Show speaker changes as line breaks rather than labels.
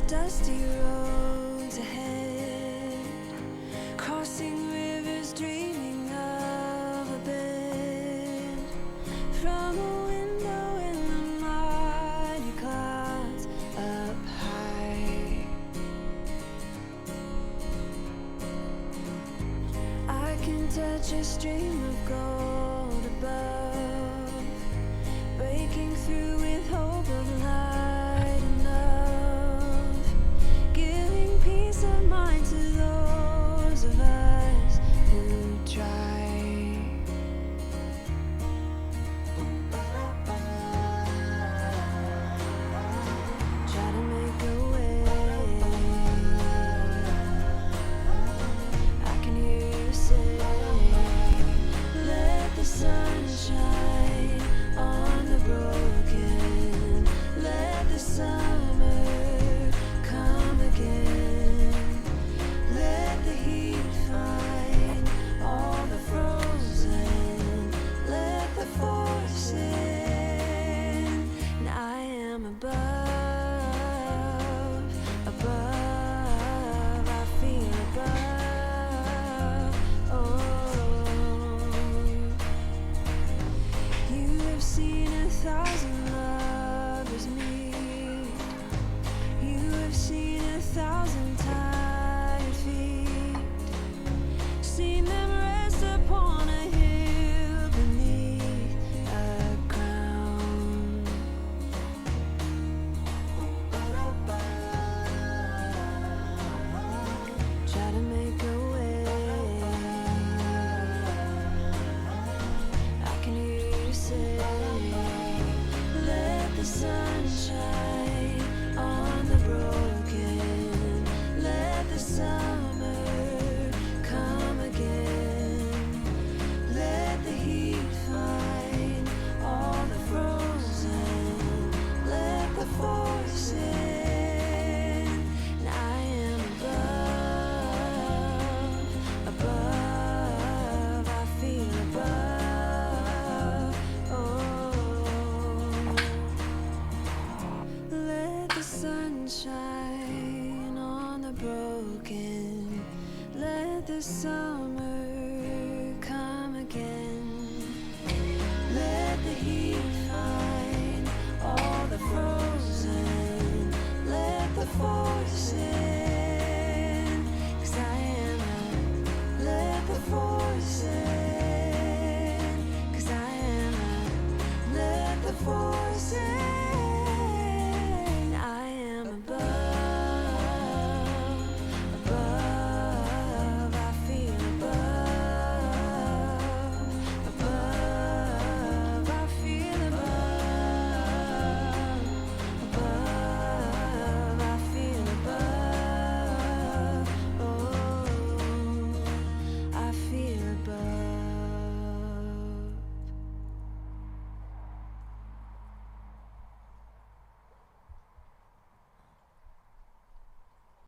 dusty roads ahead, crossing rivers, dreaming of a bed from a window in the mighty clouds up high. I can touch a stream of gold above, breaking through with hope of light and love, giving peace of mind to those of us who try. Try to make a way. I can hear you say, let the sun shine on the broken, let the summer come again, let the heat find all the frozen, let the force in, and I am above, I feel above, oh. You have seen 1,000 lovers meet. You have seen 1,000 tired feet. Seen them rest upon a hill beneath a crown. Try to make a way. I can hear you say, let the sun shine on the broken, let the summer come again, let the heat find all the frozen, let the force in, and I am above, I feel above, oh. Let the sun shine on the broken, let the summer